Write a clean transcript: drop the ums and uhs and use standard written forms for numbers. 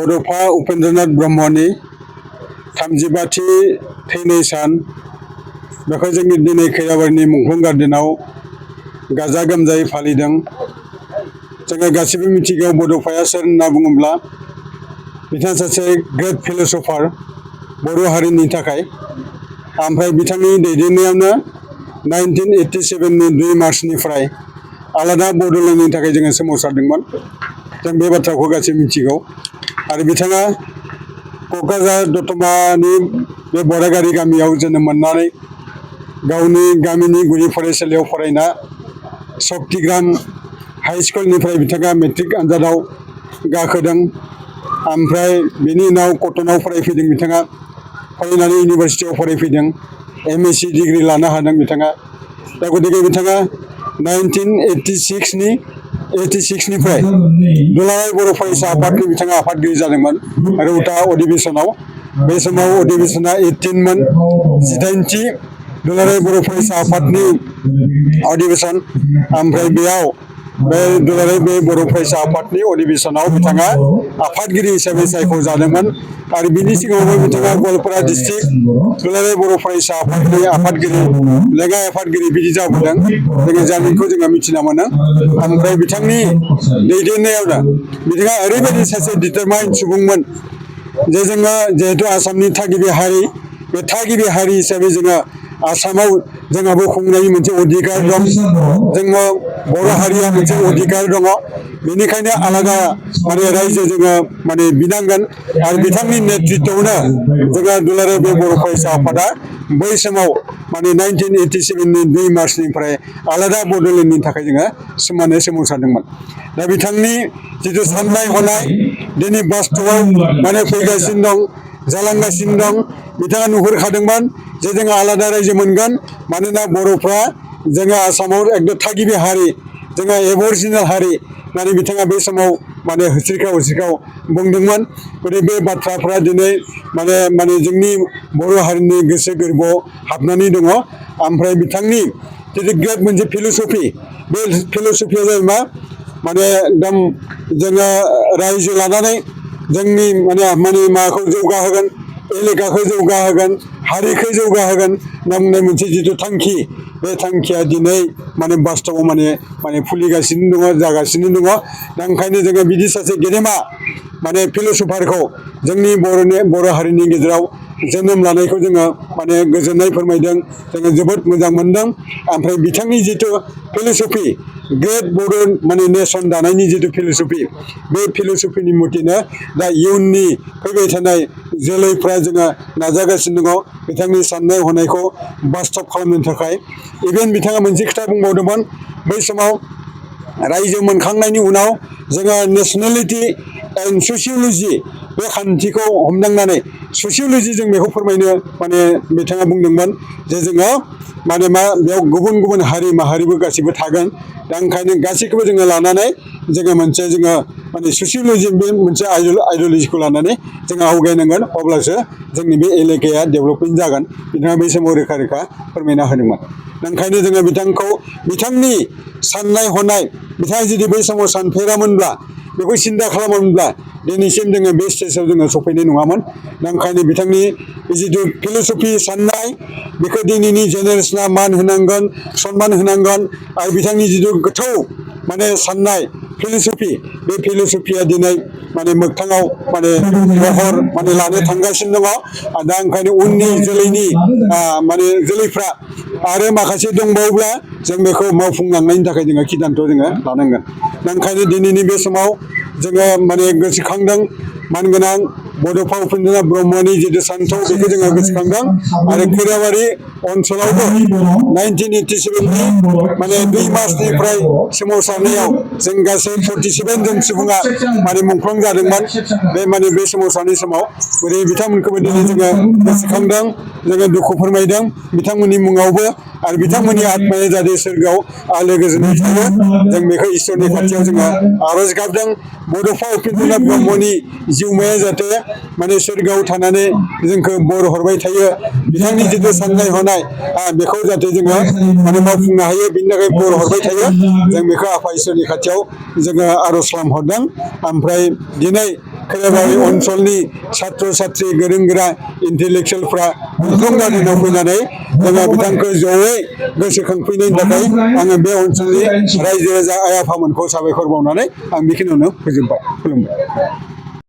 बड'फा उपेन्द्रनाथ ब्रह्मनि 35थि थैनाय सान बेखौ जोंनि दिनै खैराबारिनि मुंख्लं गार्डेनाव गाजा गोमजायै फालिदों। जोङो गासिबो मिथिगौ बड'फाया सोर होनना बुङोब्ला बिथाङा सासे ग्रेट फिलसफार बर' हारिनि थाखाय। ओमफ्राय बिथांनि दैदेननायावनो 1987नि 2 मार्चनिफ्राय आलादा बड'लेण्डनि थाखाय जोङो सोमावसारदोंमोन। जों बे बाथ्राखौ गासैबो मिथिगौ। आरो बिथाङा क'क्राझार दतमानि बे बरागारि गामियाव जोनोम मोननानै गावनि गामिनि गुदि फरायसालियाव फरायना शक्तिग्राम हाई स्कुलनिफ्राय बिथाङा मेट्रिक आनजादाव गाखोदों। ओमफ्राय बिनि उनाव कटनाव फरायफैदों बिथाङा। फरायनानै इउनिभारसिटियाव फरायफैदों। MSc डिग्री लानो हादों बिथाङा। दा गतिके बिथाङा 1986निफ्राय दुलाराय बर' फरायसा आफादनि बिथाङा आफादगिरि जादोंमोन रौता अधिवेशनाव। बे समाव अधिवेशना 18मोन, 18थि दुलाराय बर' फरायसा आफादनि अधिवेशन। ओमफ्राय बेयाव बे दुलाराय बर' फरायसा आफादनि अधिवेशनाव बिथाङा आफादगिरि हिसाबै सायख'जादोंमोन। आरो बिनि सिगाङावबो बिथाङा गवालपारा डिस्ट्रिक्ट दुलाराय बर' फरायसा आफादनि आफादगिरि, लेङाइ आफादगिरि बिदि जाबोदों। जोङो जारिमिनखौ जोङो मिथिना मोनो। ओमफ्राय बिथांनि दैदेननायावनो बिथाङा ओरैबायदि सासे डिटारमाइन्ड सुबुंमोन जे जोङो जिहेतु आसामनि थागिबि हारि, बे थागिबि हारि हिसाबै जोङो आसामाव जोंहाबो खुंनायनि मोनसे अधिकार दं। जोङो बर' हारिया मोनसे अधिकार दङ। बेनिखायनो आलादा रायजो जोङो बिनांगोन। आरो बिथांनि नेतृत्वआवनो जोङो दुलाराय बे बर' फरायसा आफादा बै समाव 1987नि 2 मार्चनिफ्राय आलादा बड'लेण्डनि थाखाय जोङो सोमावसारदोंमोन। दा बिथांनि जिथु साननाय हनाय दिनै बास्तबआव फैगासिनो दं, जालांगासिनो दं। बिथाङा नुहुरखादोंमोन जे जोङो आलादा रायजो मोनगोन। मानोना बर'फ्रा जोङो आसामाव एकदम थागिबि हारि, जोङो एबरजिनेल हारि होननानै बिथाङा बे समाव होस्रिखाव बुंदोंमोन। गतिके बे बाथ्राफ्रा दिनै जोंनि बर' हारिनि गोसो गोरबोआव हाबनानै दङ। ओमफ्राय बिथांनि जितु ग्रेट मोनसे फिलसफि, बे फिलसफिया जाहैबाय एकदम जोङो रायजो लानानै जोंनि माबाखौ जौगाहोगोन, एलेकाखौ जौगाहोगोन, हारिखौ जौगाहोगोन होनना बुंनाय मोनसे जिथु थांखि, बे थांखिया दिनै बास्तबआव फुलिगासिनो दङ, जागासिनो दङ। दा ओंखायनो जोङो बिदि सासे गेदेमा फिलसफारखौ जोंनि बर' हारिनि गेजेराव जोनोम लानायखौ जोङो गोजोननाय फोरमायदों। जोङो जोबोद मोजां मोनदों। ओमफ्राय बिथांनि जिथु फिलसफि, ग्रेट बर' नेसन दानायनि जिथु फिलसफि, बे फिलसफिनि मथेनो दा इयुननि फैबाय थानाय जोलैफ्रा जोङो नाजागासिनो दङ बिथांनि साननाय हनायखौ बास्तब खालामनो थाखाय। इभेन बिथाङा मोनसे खोथा बुंबावदोंमोन, बै समाव रायजो मोनखांनायनि उनाव जोङो नेसनेलिटि एन्ड ससियल'जि बे खान्थिखौ हमदांनानै ससियल'जि जों बेखौ फोरमायनो बिथाङा बुंदोंमोन जे जोङो बेयाव गुबुन गुबुन हारि माहारिबो गासिबो थागोन। दा ओंखायनो गासैखौबो जोङो लानानै जोङो मोनसे ससियल'जि बे मोनसे आइडिय'लजिखौ लानानै जोङो आवगायनांगोन। अब्लासो जोंनि बे एलेकाया डेभेलपमेन्ट जागोन। बिथाङा बै समाव रोखा रोखा फोरमायना होदोंमोन। ओंखायनो जोङो बिथांनि साननाय हनाय, बिथाङा जुदि बै समाव सानफेरामोनब्ला, बेखौ सिन्था खालामोमोनब्ला दिनैसिम जोङो बे स्टेजाव जोङो सफैनाय नङामोन। दा ओंखायनो बिथांनि जिथु फिलसफि साननाय, बेखौ दिनैनि जेनेरेसना मान होनांगोन, सनमान होनांगोन। आरो बिथांनि जिथु गोथौ साननाय फिलसफि, बे फिलसफिया दिनै मोगथाङाव महर लानो थांगासिनो दङ। दा ओंखायनो उननि जोलैफ्रा आरो माखासे दंबावोब्ला जों बेखौ मावफुंलांनायनि थाखाय जोङो सिदान्थ' जोङो लानांगोन। दा ओंखायनो दिनैनि बे समाव जोङो गोसोखांदों मानगोनां बड'फा उपेन्द्रनाथ ब्रह्मनि जितु सान्थौ, बेखौ जोङो गोसोखांदों। आरो खैराबारि ओनसोलावबो 1987नि 2 मार्चनिफ्राय सोमावसारनायाव जों गासै 47 जन सुबुङा मुंख्लं जादोंमोन। बे सोमावसारनाय समाव बिथांमोनखौबो दिनै जोङो गोसोखांदों, जोङो दुखु फोरमायदों बिथांमोननि मुङावबो। आरो बिथांमोननि आत्माया जाहाथे सोरगोआव आलो गोजोनै थायो, जों बेखौ इसोरनि खाथियाव जोङो आरज गाबदों। बड'फा उपेन्द्रनाथ ब्रह्मनि जिउमाया जाहाथे सोरगोआव थानानै जोंखौ बर हरबाय थायो। बिथांनि जितु साननाय हनाय, बेखौ जाहाथे जोङो मावफुंनो हायो, बिनि थाखाय बर हरबाय थायो। जों बेखौ आफा इसोरनि खाथियाव जोङो आरज खालामहरदों। ओमफ्राय दिनै खैराबारि ओनसोलनि छात्र छात्री गोरों गोरा इन्टेलेक्सुवेलफ्रा मोखां गानहोनाव फैनानै जोङो बिथांखौ जयै गोसोखांफैनायनि थाखाय आङो बे ओनसोलनि रायजो राजा आइ आफामोनखौ साबायखर बावनानै आं बेखिनियावनो फोजोबबाय खुलुमबाय।